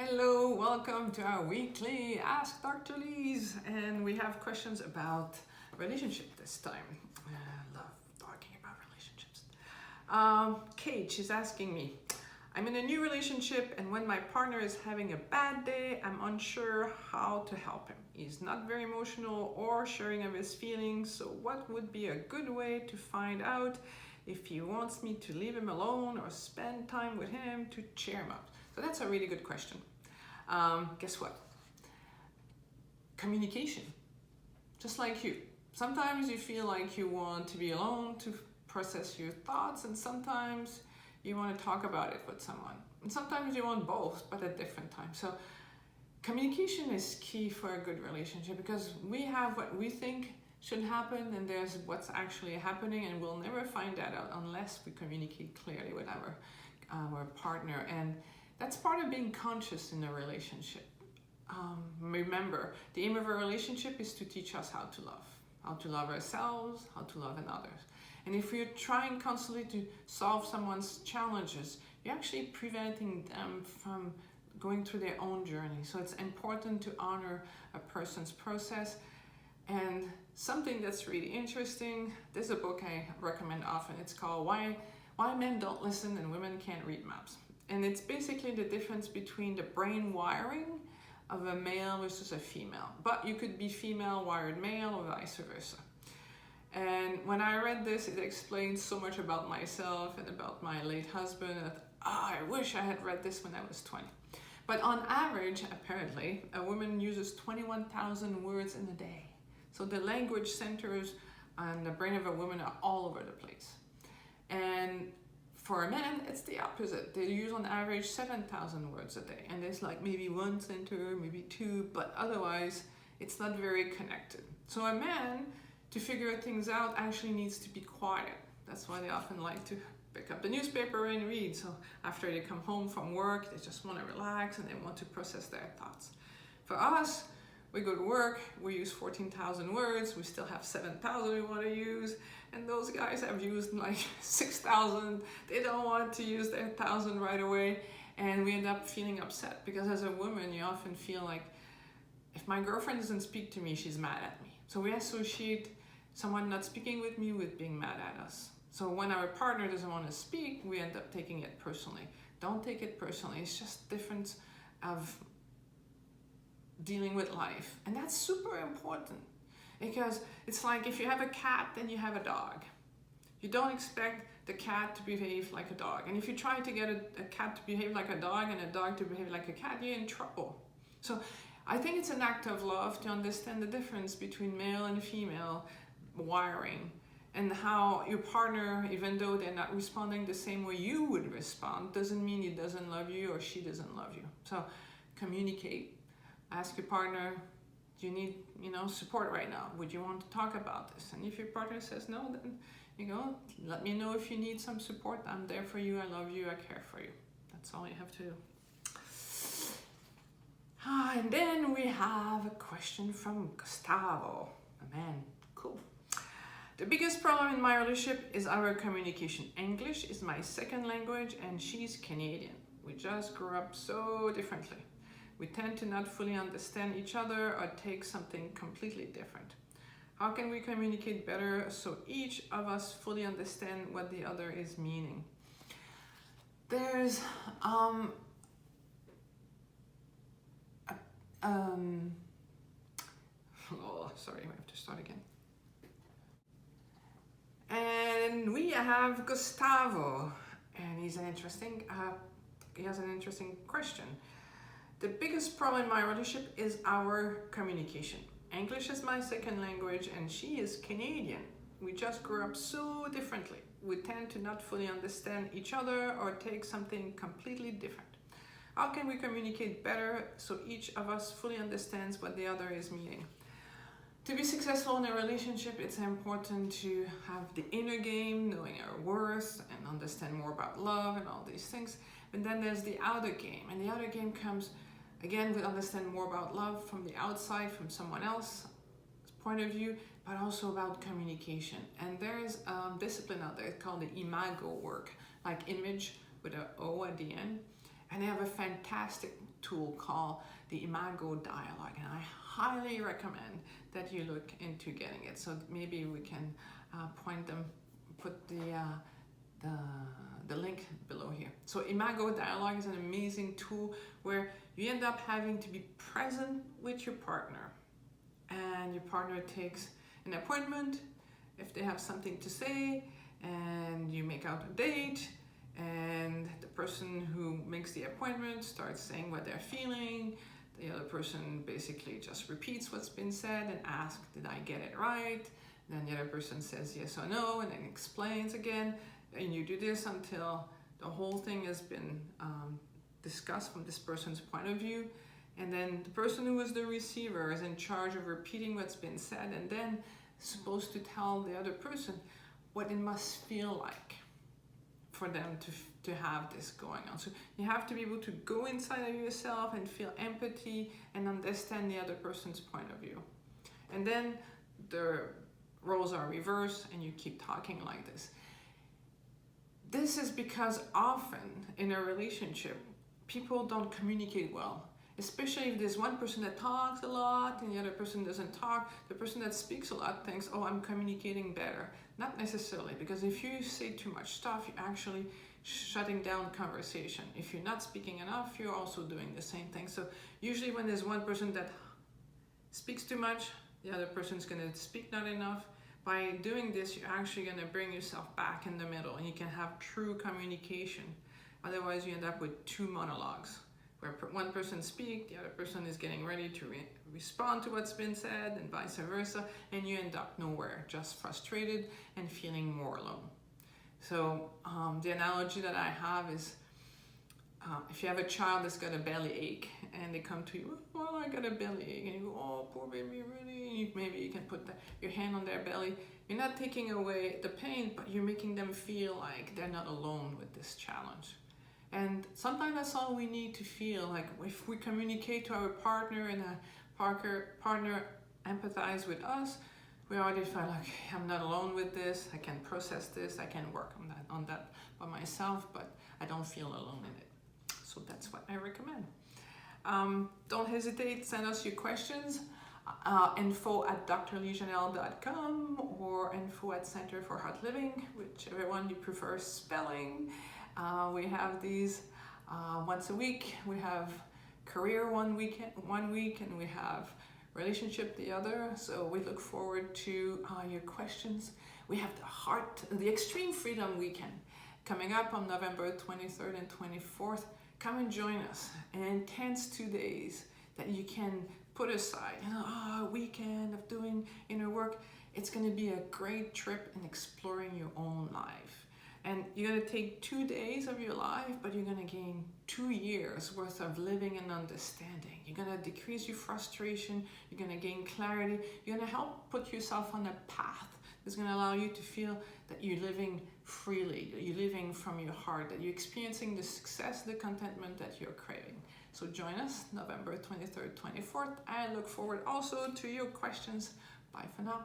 Hello, welcome to our weekly Ask Dr. Lise, and we have questions about relationship this time. I love talking about relationships. Kate, she's asking me, I'm in a new relationship and when my partner is having a bad day, I'm unsure how to help him. He's not very emotional or sharing of his feelings, so what would be a good way to find out if he wants me to leave him alone or spend time with him to cheer him up? So that's a really good question. Guess what? Communication. Just like you. Sometimes you feel like you want to be alone to process your thoughts, and sometimes you want to talk about it with someone. And sometimes you want both, but at different times. So communication is key for a good relationship because we have what we think should happen and there's what's actually happening, and we'll never find that out unless we communicate clearly with our partner. And that's part of being conscious in a relationship. Remember, the aim of a relationship is to teach us how to love ourselves, how to love others. And if you're trying constantly to solve someone's challenges, you're actually preventing them from going through their own journey. So it's important to honor a person's process. And something that's really interesting, there's a book I recommend often. It's called Why Men Don't Listen and Women Can't Read Maps. And it's basically the difference between the brain wiring of a male versus a female. But you could be female wired male or vice versa. And when I read this, it explains so much about myself and about my late husband. That, I wish I had read this when I was 20. But on average, apparently, a woman uses 21,000 words in a day. So the language centers on the brain of a woman are all over the place. And for a man, it's the opposite. They use on average 7,000 words a day. And there's like maybe one center, maybe two, but otherwise it's not very connected. So a man, to figure things out, actually needs to be quiet. That's why they often like to pick up the newspaper and read. So after they come home from work, they just want to relax and they want to process their thoughts. For us, we go to work, we use 14,000 words, we still have 7,000 we want to use, and those guys have used like 6,000. They don't want to use their 1,000 right away, and we end up feeling upset because as a woman, you often feel like if my girlfriend doesn't speak to me, she's mad at me. So we associate someone not speaking with me with being mad at us. So when our partner doesn't want to speak, we end up taking it personally. Don't take it personally. It's just difference of dealing with life. And that's super important because it's like if you have a cat, then you have a dog. You don't expect the cat to behave like a dog. And if you try to get a cat to behave like a dog and a dog to behave like a cat, you're in trouble. So I think it's an act of love to understand the difference between male and female wiring and how your partner, even though they're not responding the same way you would respond, doesn't mean he doesn't love you or she doesn't love you. So communicate. Ask your partner, do you need support right now? Would you want to talk about this? And if your partner says no, then you go, let me know if you need some support. I'm there for you. I love you. I care for you. That's all you have to do. And then we have a question from Gustavo. A man. Cool. The biggest problem in my relationship is our communication. English is my second language and she's Canadian. We just grew up so differently. We tend to not fully understand each other or take something completely different. How can we communicate better so each of us fully understand what the other is meaning? There's oh, sorry, I have to start again. And we have Gustavo, and he has an interesting question. The biggest problem in my relationship is our communication. English is my second language and she is Canadian. We just grew up so differently. We tend to not fully understand each other or take something completely different. How can we communicate better so each of us fully understands what the other is meaning? To be successful in a relationship, it's important to have the inner game, knowing our worth and understand more about love and all these things. But then there's the outer game, and the outer game comes again, we understand more about love from the outside, from someone else's point of view, but also about communication. And there's discipline out there called the imago work, like image with an O at the end. And they have a fantastic tool called the Imago Dialogue, and I highly recommend that you look into getting it. So maybe we can put the link below here. So Imago Dialogue is an amazing tool where you end up having to be present with your partner, and your partner takes an appointment if they have something to say, and you make out a date, and the person who makes the appointment starts saying what they're feeling. The other person basically just repeats what's been said and asks, did I get it right? Then the other person says yes or no, and then explains again. And you do this until the whole thing has been discussed from this person's point of view. And then the person who is the receiver is in charge of repeating what's been said, and then supposed to tell the other person what it must feel like for them to have this going on. So you have to be able to go inside of yourself and feel empathy and understand the other person's point of view. And then the roles are reversed and you keep talking like this. This is because often in a relationship, people don't communicate well. Especially if there's one person that talks a lot and the other person doesn't talk. The person that speaks a lot thinks, oh, I'm communicating better. Not necessarily, because if you say too much stuff, you're actually shutting down conversation. If you're not speaking enough, you're also doing the same thing. So usually when there's one person that speaks too much, the other person's gonna speak not enough. By doing this, you're actually gonna bring yourself back in the middle and you can have true communication. Otherwise, you end up with two monologues, where one person speaks, the other person is getting ready to respond to what's been said, and vice versa, and you end up nowhere, just frustrated and feeling more alone. So the analogy that I have is, if you have a child that's got a belly ache, and they come to you, well, I got a belly ache, and you go, oh, poor baby, really? And maybe you can put your hand on their belly. You're not taking away the pain, but you're making them feel like they're not alone with this challenge. And sometimes that's all we need to feel. Like if we communicate to our partner and a partner empathize with us, we already feel like I'm not alone with this. I can process this. I can work on that by myself, but I don't feel alone in it. So that's what I recommend. Don't hesitate. Send us your questions. info@drlijanelle.com or info@Center for Heart Living, whichever one you prefer spelling. We have these once a week. We have career one week, and we have relationship the other. So we look forward to your questions. We have the Extreme Freedom Weekend coming up on November 23rd and 24th. Come and join us. An intense 2 days that you can put aside. A weekend of doing inner work. It's going to be a great trip in exploring your own life. And you're going to take 2 days of your life, but you're going to gain 2 years worth of living and understanding. You're going to decrease your frustration. You're going to gain clarity. You're going to help put yourself on a path that's going to allow you to feel that you're living freely, that you're living from your heart, that you're experiencing the success, the contentment that you're craving. So join us November 23rd, 24th. I look forward also to your questions. Bye for now.